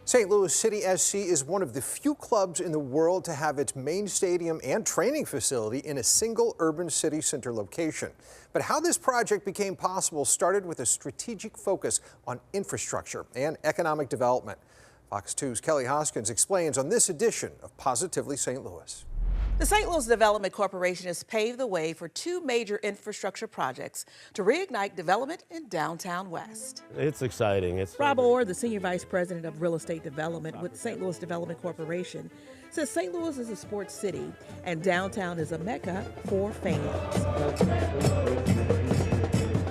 St. Louis City SC is one of the few clubs in the world to have its main stadium and training facility in a single urban city center location. But how this project became possible started with a strategic focus on infrastructure and economic development. Fox 2's Kelly Hoskins explains on this edition of Positively St. Louis. The St. Louis Development Corporation has paved the way for two major infrastructure projects to reignite development in downtown West. It's exciting. Rob Orr, the Senior Vice President of Real Estate Development with St. Louis Development Corporation, says St. Louis is a sports city and downtown is a mecca for fans.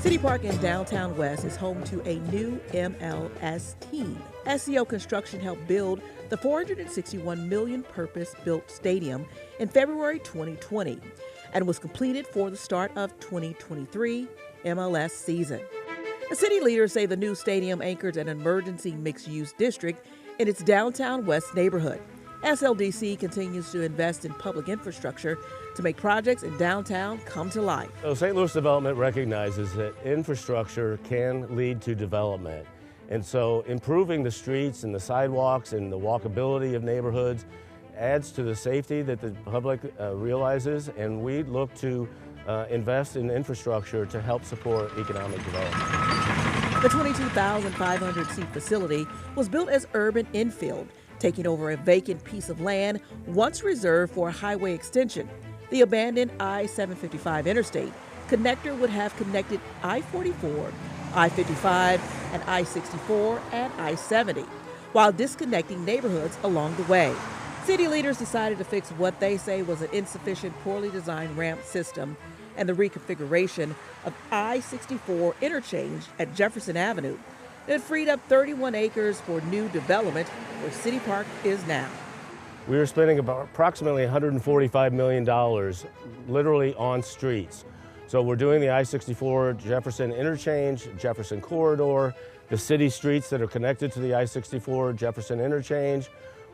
City Park in downtown West is home to a new MLS team. SCO Construction helped build the $461 million purpose-built stadium in February 2020 and was completed for the start of 2023 MLS season. The city leaders say the new stadium anchors an emergency mixed-use district in its downtown West neighborhood. SLDC continues to invest in public infrastructure to make projects in downtown come to life. So St. Louis Development recognizes that infrastructure can lead to development. And so improving the streets and the sidewalks and the walkability of neighborhoods adds to the safety that the public realizes, and we look to invest in infrastructure to help support economic development. The 22,500-seat facility was built as urban infill, taking over a vacant piece of land once reserved for a highway extension. The abandoned I-755 interstate connector would have connected I-44, I-55, and I-64 and I-70, while disconnecting neighborhoods along the way. City leaders decided to fix what they say was an insufficient, poorly designed ramp system and the reconfiguration of I-64 interchange at Jefferson Avenue that freed up 31 acres for new development where City Park is now. We are spending approximately $145 million literally on streets. So we're doing the I-64 Jefferson interchange, Jefferson corridor, the city streets that are connected to the I-64 Jefferson interchange.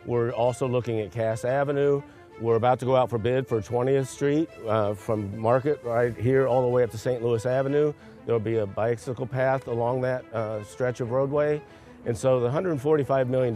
We're also looking at Cass Avenue. We're about to go out for bid for 20th Street from Market right here all the way up to St. Louis Avenue. There'll be a bicycle path along that stretch of roadway. And so the $145 million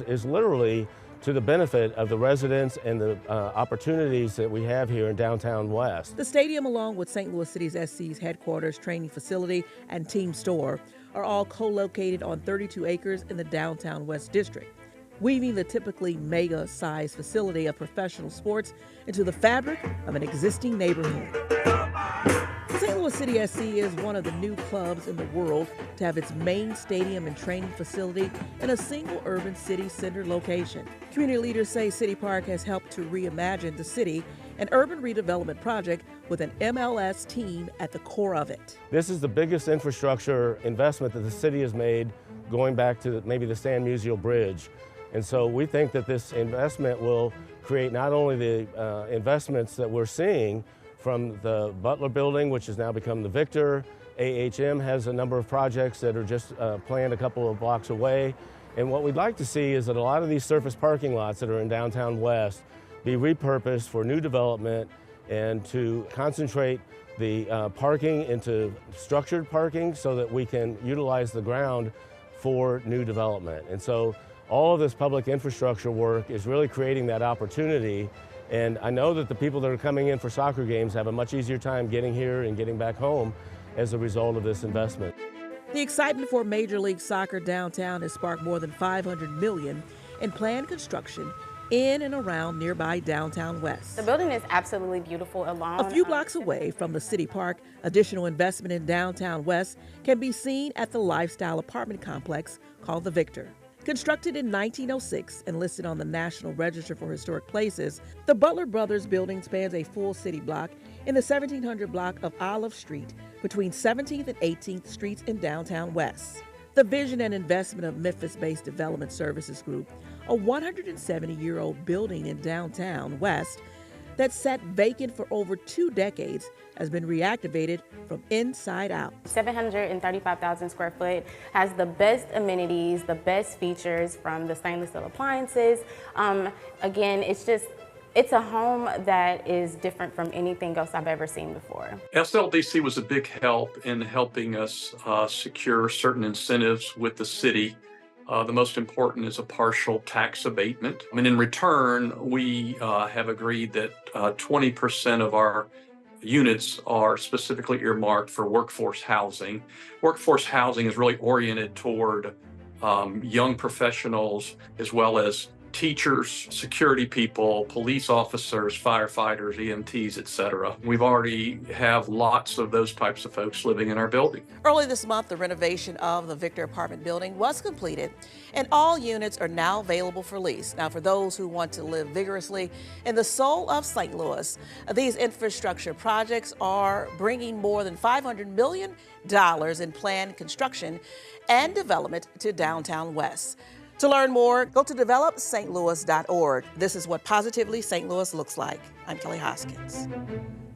is literally to the benefit of the residents and the opportunities that we have here in downtown West. The stadium, along with St. Louis City's SC's headquarters, training facility, and team store, are all co-located on 32 acres in the downtown West district, weaving the typically mega-sized facility of professional sports into the fabric of an existing neighborhood. St. Louis City SC is one of the new clubs in the world to have its main stadium and training facility in a single urban city center location. Community leaders say City Park has helped to reimagine the city, an urban redevelopment project with an MLS team at the core of it. This is the biggest infrastructure investment that the city has made going back to maybe the San Musial Bridge. And so we think that this investment will create not only the investments that we're seeing from the Butler Building, which has now become the Victor. AHM has a number of projects that are just planned a couple of blocks away. And what we'd like to see is that a lot of these surface parking lots that are in downtown West be repurposed for new development and to concentrate the parking into structured parking so that we can utilize the ground for new development. And so all of this public infrastructure work is really creating that opportunity. And I know that the people that are coming in for soccer games have a much easier time getting here and getting back home as a result of this investment. The excitement for Major League Soccer downtown has sparked more than $500 million in planned construction in and around nearby downtown West. The building is absolutely beautiful alone. A few blocks away from the City Park, additional investment in downtown West can be seen at the lifestyle apartment complex called the Victor. Constructed in 1906 and listed on the National Register for Historic Places, the Butler Brothers building spans a full city block in the 1700 block of Olive Street between 17th and 18th Streets in downtown West. The vision and investment of Memphis-based Development Services Group, a 170-year-old building in downtown West that sat vacant for over 2 decades, has been reactivated from inside out. 735,000 square foot, has the best amenities, the best features from the stainless steel appliances. Again, it's a home that is different from anything else I've ever seen before. SLDC was a big help in helping us secure certain incentives with the city The most important is a partial tax abatement. And in return, we have agreed that 20% of our units are specifically earmarked for workforce housing. Workforce housing is really oriented toward young professionals as well as teachers, security people, police officers, firefighters, EMTs, etc. We've already have lots of those types of folks living in our building. Early this month, the renovation of the Victor apartment building was completed, and all units are now available for lease. Now, for those who want to live vigorously in the soul of St. Louis, these infrastructure projects are bringing more than $500 million in planned construction and development to downtown West. To learn more, go to developstlouis.org. This is what Positively St. Louis looks like. I'm Kelly Hoskins.